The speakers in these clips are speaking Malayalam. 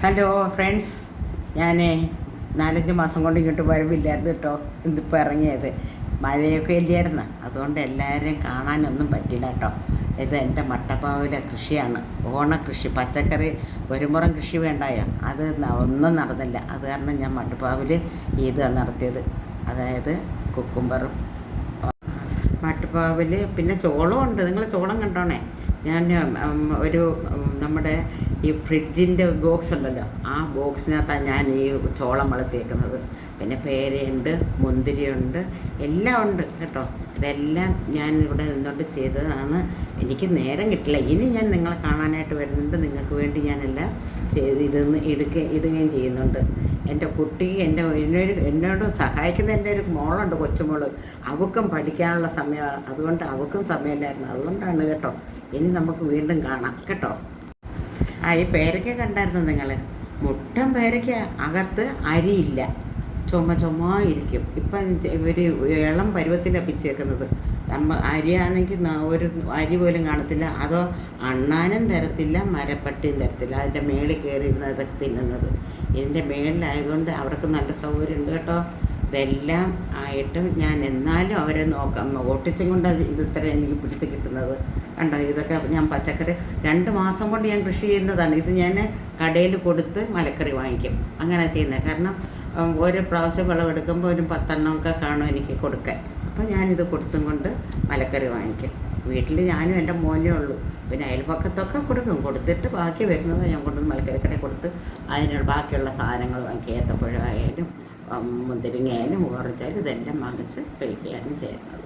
ഹലോ ഫ്രണ്ട്സ്, ഞാൻ 4-5 മാസം കൊണ്ട് ഇങ്ങോട്ട് വരവില്ലായിരുന്നു കേട്ടോ. ഇതിപ്പോൾ ഇറങ്ങിയത് മഴയൊക്കെ ഇല്ലായിരുന്നു, അതുകൊണ്ട് എല്ലാവരെയും കാണാനൊന്നും പറ്റില്ല കേട്ടോ. ഇത് എൻ്റെ മട്ടപ്പാവിലെ കൃഷിയാണ്, ഓണക്കൃഷി. പച്ചക്കറി ഒരുമുറം കൃഷി വേണ്ടായോ, അത് ഒന്നും നടന്നില്ല. അത് കാരണം ഞാൻ മട്ടപ്പാവിൽ ഇത് നടത്തിയത്, അതായത് കുക്കുംബറും മട്ടുപ്പാവിൽ. പിന്നെ ചോളവും ഉണ്ട്. നിങ്ങൾ ചോളം കണ്ടോണേ. ഞാൻ ഒരു നമ്മുടെ ഈ ഫ്രിഡ്ജിൻ്റെ ബോക്സ് ഉണ്ടല്ലോ, ആ ബോക്സിനകത്താണ് ഞാൻ ഈ ചോളം വളർത്തിയേക്കുന്നത്. പിന്നെ പേരയുണ്ട്, മുന്തിരിയുണ്ട്, എല്ലാം ഉണ്ട് കേട്ടോ. ഇതെല്ലാം ഞാൻ ഇവിടെ നിന്നുകൊണ്ട് ചെയ്തതാണ്. എനിക്ക് നേരം കിട്ടില്ല. ഇനി ഞാൻ നിങ്ങളെ കാണാനായിട്ട് വരുന്നുണ്ട്. നിങ്ങൾക്ക് വേണ്ടി ഞാനെല്ലാം ഇടുകയും ചെയ്യുന്നുണ്ട്. എൻ്റെ കുട്ടി എന്നോട് സഹായിക്കുന്ന എൻ്റെ ഒരു മോളുണ്ട്, കൊച്ചുമോള്. അവൾക്കും പഠിക്കാനുള്ള സമയമാണ്, അതുകൊണ്ട് അവൾക്കും സമയമില്ലായിരുന്നു. അതുകൊണ്ടാണ് കേട്ടോ. ഇനി നമുക്ക് വീണ്ടും കാണാം കേട്ടോ. ഈ പേരയ്ക്ക കണ്ടായിരുന്നു നിങ്ങൾ? മുട്ടൻ പേരയ്ക്ക, അകത്ത് അരിയില്ല, ചുമ ഇപ്പം ഇവർ ഇളം പരുവത്തിലാണ് പിച്ചേക്കുന്നത്. അരിയാണെങ്കിൽ ഒരു അരി പോലും കാണത്തില്ല. അതോ അണ്ണാനും തരത്തില്ല, മരപ്പട്ടിയും തരത്തില്ല. അതിൻ്റെ മേളിൽ കയറിയിരുന്ന ഇതൊക്കെ തിന്നുന്നത്. ഇതിൻ്റെ മേളിലായതുകൊണ്ട് അവർക്ക് നല്ല സൗകര്യമുണ്ട് കേട്ടോ. ഇതെല്ലാം ആയിട്ടും ഞാൻ എന്നാലും അവരെ നോക്കാം, ഓട്ടിച്ചും കൊണ്ട് ഇത്ര എനിക്ക് പിടിച്ച് കിട്ടുന്നത് കണ്ടോ. ഇതൊക്കെ ഞാൻ പച്ചക്കറി 2 മാസം കൊണ്ട് ഞാൻ കൃഷി ചെയ്യുന്നതാണ്. ഇത് ഞാൻ കടയിൽ കൊടുത്ത് മലക്കറി വാങ്ങിക്കും, അങ്ങനെ ചെയ്യുന്നത്. കാരണം ഓരോ പ്രാവശ്യം വിളവെടുക്കുമ്പോൾ ഒരു 10 എണ്ണമൊക്കെ കാണും എനിക്ക് കൊടുക്കാൻ. അപ്പോൾ ഞാനിത് കൊടുത്തും കൊണ്ട് മലക്കറി വാങ്ങിക്കും. വീട്ടിൽ ഞാനും എൻ്റെ മോനേ ഉള്ളൂ. പിന്നെ അയൽപക്കത്തൊക്കെ കൊടുത്തിട്ട് ബാക്കി വരുന്നത് ഞാൻ കൊണ്ടുവന്ന് മലക്കറി കടയിൽ കൊടുത്ത് അതിനുള്ള ബാക്കിയുള്ള സാധനങ്ങൾ വാങ്ങി, ഏത്തപ്പഴമായാലും മുന്തിരിങ്ങയായാലും ഓറഞ്ചായാലും ഇതെല്ലാം വാങ്ങിച്ച് കഴിക്കുകയാണ് ചെയ്യുന്നത്.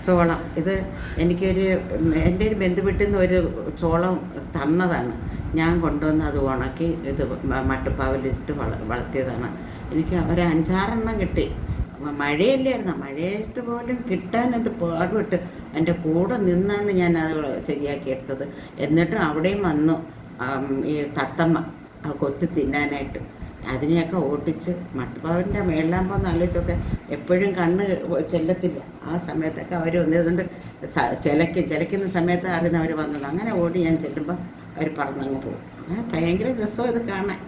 ചോളം ഇത് എൻ്റെ ഒരു ബന്ധുവീട്ടിൽ നിന്ന് ഒരു ചോളം തന്നതാണ്. ഞാൻ കൊണ്ടുവന്ന് അത് ഉണക്കി ഇത് മട്ടുപ്പാവിലിട്ട് വളർത്തിയതാണ്. എനിക്ക് ഒരു 5-6 എണ്ണം കിട്ടി. മഴയല്ലായിരുന്നു, മഴയായിട്ട് പോലും കിട്ടാനത് പാടുപെട്ട് എൻ്റെ കൂടെ നിന്നാണ് ഞാൻ അത് ശരിയാക്കിയെടുത്തത്. എന്നിട്ടും അവിടെയും വന്നു ഈ തത്തമ്മ കൊത്തി തിന്നാനായിട്ട്. അതിനെയൊക്കെ ഓട്ടിച്ച് മട്ടുപ്പാവിൻ്റെ മേളിലാകുമ്പോൾ ഒന്ന് ആലോചിച്ചൊക്കെ, എപ്പോഴും കണ്ണ് ചെല്ലത്തില്ല. ആ സമയത്തൊക്കെ അവർ വന്നിരുന്നുണ്ട്. ചിലയ്ക്കുന്ന സമയത്ത് അറിയുന്നവർ വന്നത്. അങ്ങനെ ഓടി ഞാൻ ചെല്ലുമ്പോൾ അവർ പറന്നങ്ങ് പോകും. അങ്ങനെ ഭയങ്കര രസമാണ് ഇത് കാണാൻ.